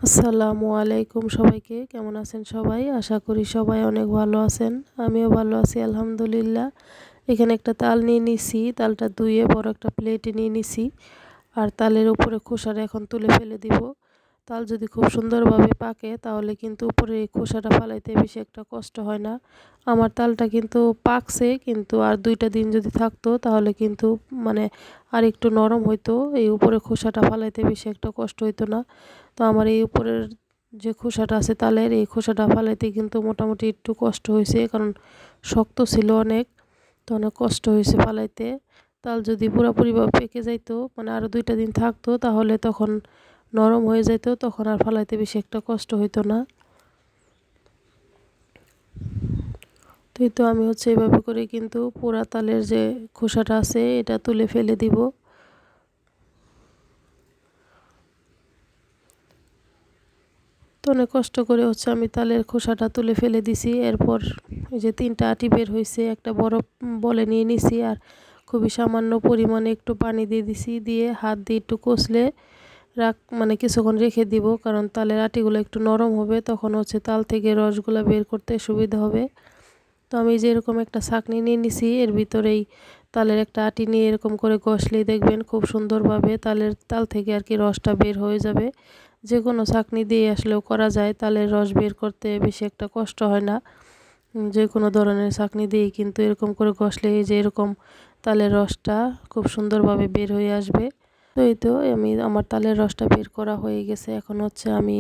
আসসালামু আলাইকুম সবাইকে। কেমন আছেন সবাই? আশা করি সবাই অনেক ভালো আছেন। আমিও ভালো আছি আলহামদুলিল্লাহ। এখানে একটা তাল নিয়ে নিছি। তালটা ধুয়ে বড় একটা প্লেটে নিয়ে নিছি। আর তালের উপরে খোসাটা এখন তুলে ফেলে দিব। তাল যদি খুব সুন্দরভাবে পাকে তাহলে কিন্তু উপরে এই খোসাটা ফালাইতে বেশি একটা কষ্ট হয় না। আমার তালটা কিন্তু পাকছে, কিন্তু আর ২টা দিন যদি থাকতো তাহলে কিন্তু মানে আরেকটু নরম হইতো। এই উপরে খোসাটা ফালাইতে বেশি একটা কষ্ট হইতো না। তো আমার এই উপরের যে খোসাটা আছে তালের, এই খোসাটা ফালাইতে কিন্তু মোটামুটি একটু কষ্ট হয়েছে, কারণ শক্ত ছিল অনেক। তো অনেক কষ্ট হয়েছে ফালাইতে। তাল যদি পুরোপুরিভাবে পেকে যাইতো, মানে আরও ২টা দিন থাকতো, তাহলে তখন নরম হয়ে যাইতো, তখন আর ফালাইতে বেশি একটা কষ্ট হইতো না। তো এই তো আমি এভাবে করে কিন্তু পুরা তালের যে খোসাটা আছে এটা তুলে ফেলে দিব। তো অনেক কষ্ট করে আমি তালের খোসাটা তুলে ফেলে দিছি। এরপর এই যে ৩টা আটি বের হয়েছে, একটা বড় বলে নিয়ে নিছি, আর খুবই সামান্য পরিমাণে একটু পানি দিয়ে দিছি। দিয়ে হাত দিয়ে একটু কষলে মানে কিছুক্ষণ রেখে দিব, কারণ তালের আটিগুলো একটু নরম হবে, তখন তাল থেকে রসগুলো বের করতে সুবিধা হবে। তো আমি যে এরকম একটা ছাঁকনি নিয়ে নিছি, এর ভিতরেই তালের একটা আটি নিয়ে এরকম করে ঘষলেই দেখবেন খুব সুন্দরভাবে তাল থেকে আর কি রসটা বের হয়ে যাবে। যে কোনো ছাঁকনি দিয়ে আসলেও করা যায়, তালের রস বের করতে বেশি একটা কষ্ট হয় না। যে কোনো ধরনের ছাঁকনি দিয়েই কিন্তু এরকম করে ঘষলে এই যে এরকম তালের রসটা খুব সুন্দরভাবে বের হয়ে আসবে। তো এই তো আমার তালের রসটা বের করা হয়ে গেছে। এখন আমি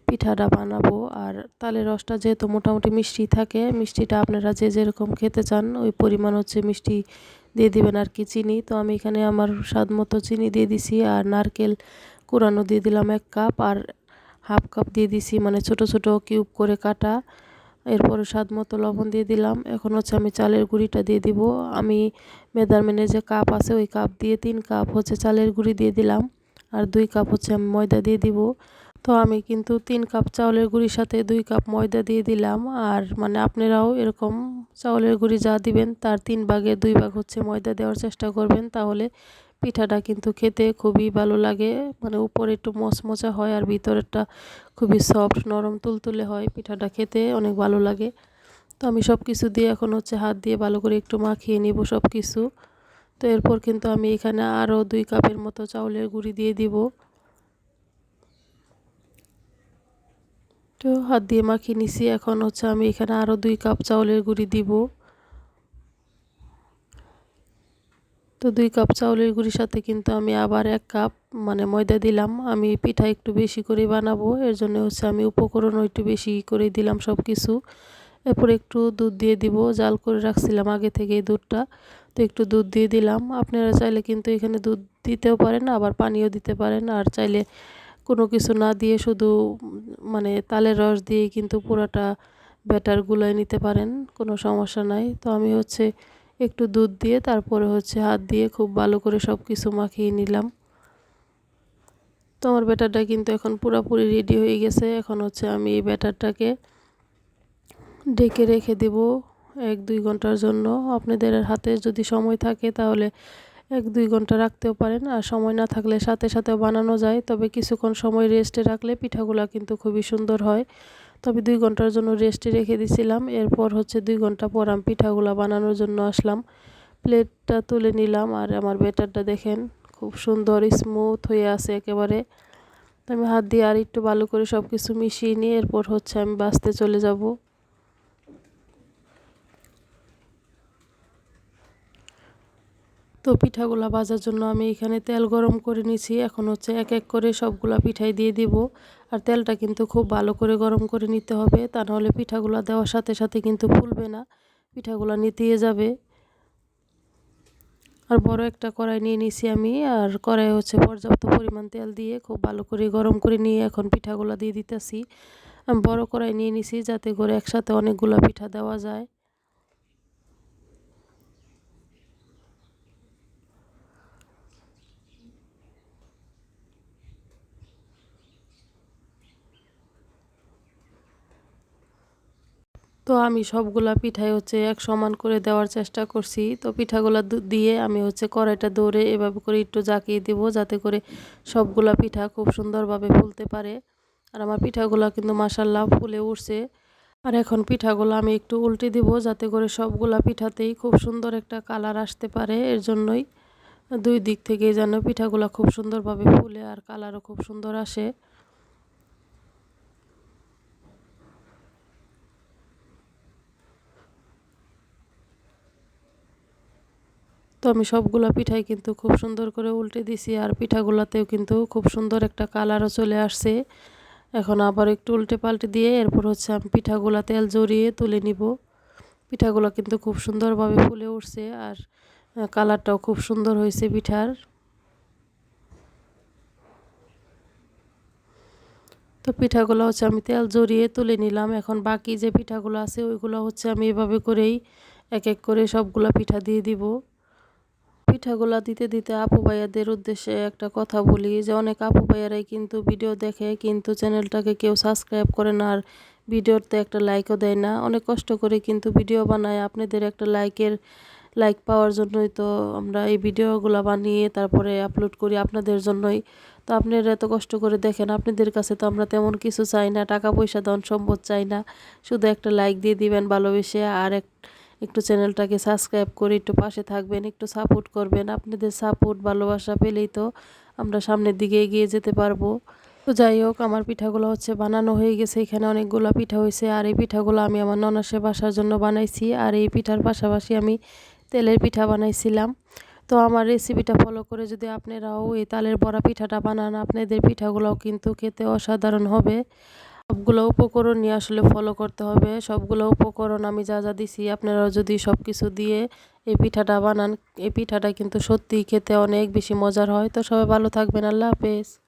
পিঠাটা বানাবো। আর তালের রসটা যেহেতু মোটামুটি মিষ্টি থাকে, মিষ্টিটা আপনারা যে যেরকম খেতে চান ওই পরিমাণ মিষ্টি দিয়ে দিবেন আর কি, চিনি। তো আমি এখানে আমার স্বাদ মতো চিনি দিয়ে দিছি, আর নারকেল কুড়ানো দিয়ে দিলাম ১ কাপ, আর হাফ কাপ দিয়ে দিছি মানে ছোট ছোট কিউব করে কাটা। এরপরে স্বাদ মতো লবণ দিয়ে দিলাম। এখন আমি চালের গুঁড়িটা দিয়ে দিব। আমি মেজারমেন্টের যে কাপ আছে ওই কাপ দিয়ে ৩ কাপ চালের গুঁড়ি দিয়ে দিলাম, আর ২ কাপ আমি ময়দা দিয়ে দিব। তো আমি কিন্তু ৩ কাপ চাউলের গুঁড়ির সাথে ২ কাপ ময়দা দিয়ে দিলাম। আর মানে আপনারাও এরকম চাউলের গুঁড়ি যা দিবেন তার ৩ ভাগের ২ ভাগ ময়দা দেওয়ার চেষ্টা করবেন, তাহলে পিঠাটা কিন্তু খেতে খুবই ভালো লাগে। মানে উপরে একটু মচমচা হয় আর ভিতরেরটা খুবই সফট নরম তুলতুলে হয়, পিঠাটা খেতে অনেক ভালো লাগে। তো আমি সব কিছু দিয়ে এখন হাত দিয়ে ভালো করে একটু মাখিয়ে নিব সব কিছু। তো এরপর কিন্তু আমি এখানে আরও ২ কাপের মতো চাউলের গুঁড়ি দিয়ে দিব। তো হাত দিয়ে মাখিয়ে নিছি। এখন আমি এখানে আরও ২ কাপ চাউলের গুঁড়ি দিব। তো ২ কাপ চাউলের গুঁড়ির সাথে কিন্তু আমি আবার ১ কাপ মানে ময়দা দিলাম। আমি পিঠা একটু বেশি করে বানাবো, এর জন্য আমি উপকরণও একটু বেশি করে দিলাম সব কিছু। এরপর একটু দুধ দিয়ে দিব, জাল করে রাখছিলাম আগে থেকে এই দুধটা। তো একটু দুধ দিয়ে দিলাম। আপনারা চাইলে কিন্তু এখানে দুধ দিতেও পারেন, আবার পানিও দিতে পারেন। আর চাইলে কোনো কিছু না দিয়ে শুধু মানে তালের রস দিয়েই কিন্তু পুরাটা ব্যাটার গুলায় নিতে পারেন, কোনো সমস্যা নাই। তো আমি একটু দুধ দিয়ে তারপরে হাত দিয়ে খুব ভালো করে সব কিছু মাখিয়ে নিলাম। তো আমার ব্যাটারটা কিন্তু এখন পুরোপুরি রেডি হয়ে গেছে। এখন আমি এই ব্যাটারটাকে ঢেকে রেখে দেব ১-২ ঘন্টার জন্য। আপনাদের হাতে যদি সময় থাকে তাহলে ১-২ ঘন্টা রাখতেও পারেন, আর সময় না থাকলে সাথে সাথেও বানানো যায়। তবে কিছুক্ষণ সময় রেস্টে রাখলে পিঠাগুলা কিন্তু খুবই সুন্দর হয়। তবে ২ ঘন্টার জন্য রেস্টে রেখে দিছিলাম। এরপর ২ ঘন্টা পর আমি পিঠাগুলা বানানোর জন্য আসলাম। প্লেটটা তুলে নিলাম, আর আমার ব্যাটারটা দেখেন খুব সুন্দর স্মুথ হয়ে আছে একেবারে। আমি হাত দিয়ে আর একটু ভালো করে সব কিছু মিশিয়ে নিয়ে এরপর আমি ভাজতে চলে যাব। তো পিঠাগুলা ভাজার জন্য আমি এখানে তেল গরম করে নিছি। এখন এক এক করে সবগুলা পিঠাই দিয়ে দিব। আর তেলটা কিন্তু খুব ভালো করে গরম করে নিতে হবে, তা নাহলে পিঠাগুলা দেওয়ার সাথে সাথে কিন্তু ফুলবে না, পিঠাগুলা নিতিয়ে যাবে। আর বড় একটা কড়াই নিয়ে নিছি আমি, আর কড়াই পর্যাপ্ত পরিমাণ তেল দিয়ে খুব ভালো করে গরম করে নিয়ে এখন পিঠাগুলা দিয়ে দিতেছি। আমি বড় কড়াই নিয়ে নিছি যাতে করে একসাথে অনেকগুলা পিঠা দেওয়া যায়। তো আমি সবগুলা পিঠাই এক সমান করে দেওয়ার চেষ্টা করছি। তো পিঠাগুলা দিয়ে আমি কড়াইটা ধরে এভাবে করে একটু জাকিয়ে দিব, যাতে করে সবগুলা পিঠা খুব সুন্দরভাবে ফুলতে পারে। আর আমার পিঠাগুলো কিন্তু মাশাআল্লাহ ফুলে উঠছে। আর এখন পিঠাগুলো আমি একটু উল্টে দিব যাতে করে সবগুলা পিঠাতেই খুব সুন্দর একটা কালার আসতে পারে। এর জন্যই দুই দিক থেকে যেন পিঠাগুলো খুব সুন্দরভাবে ফুলে আর কালারও খুব সুন্দর আসে। তো আমি সবগুলা পিঠাই কিন্তু খুব সুন্দর করে উল্টে দিছি আর পিঠাগুলাতেও কিন্তু খুব সুন্দর একটা কালারও চলে আসছে। এখন আবার একটু উল্টে পাল্টে দিয়ে এরপর হচ্ছে আমি পিঠাগুলা তেল জড়িয়ে তুলে নিব। পিঠাগুলো কিন্তু খুব সুন্দরভাবে ফুলে উঠছে আর কালারটাও খুব সুন্দর হয়েছে পিঠার। তো পিঠাগুলো হচ্ছে আমি তেল জড়িয়ে তুলে নিলাম। এখন বাকি যে পিঠাগুলো আছে ওইগুলো হচ্ছে আমি এভাবে করেই এক এক করে সবগুলা পিঠা দিয়ে দিব। পিঠাগুলা দিতে দিতে আপু ভাইয়াদের উদ্দেশ্যে একটা কথা বলি যে অনেক আপু ভাইয়ারাই কিন্তু ভিডিও দেখে কিন্তু চ্যানেলটাকে কেউ সাবস্ক্রাইব করে না আর ভিডিওতে একটা লাইকও দেয় না। অনেক কষ্ট করে কিন্তু ভিডিও বানায় আপনাদের একটা লাইক পাওয়ার জন্যই তো আমরা এই ভিডিওগুলো বানিয়ে তারপরে আপলোড করি আপনাদের জন্যই। তো আপনারা এত কষ্ট করে দেখেন, আপনাদের কাছে তো আমরা তেমন কিছু চাই না, টাকা পয়সা ধন সম্পদ চাই না, শুধু একটা লাইক দিয়ে দিবেন ভালোবেসে আর একটু চ্যানেলটাকে সাবস্ক্রাইব করে একটু পাশে থাকবেন, একটু সাপোর্ট করবেন। আপনাদের সাপোর্ট ভালোবাসা পেলেই তো আমরা সামনের দিকে এগিয়ে যেতে পারবো। তো যাই হোক আমার পিঠাগুলো হচ্ছে বানানো হয়ে গেছে। এখানে অনেকগুলো পিঠা হয়েছে আর এই পিঠাগুলো আমি আমার ননাসের বাসার জন্য বানাইছি আর এই পিঠার পাশাপাশি আমি তেলের পিঠা বানাইছিলাম। তো আমার রেসিপিটা ফলো করে যদি আপনারাও এই তালের বড়া পিঠাটা বানান আপনাদের পিঠাগুলোও কিন্তু খেতে অসাধারণ হবে। সবগুলো উপকরণ নিয়ে আসলে ফলো করতে হবে। সবগুলো উপকরণ আমি যা যা দিছি আপনারাও যদি সব কিছু দিয়ে এই পিঠাটা বানান এই পিঠাটা কিন্তু সত্যিই খেতে অনেক বেশি মজার হয়। তো সবাই ভালো থাকবেন। আল্লাহ হাফেজ।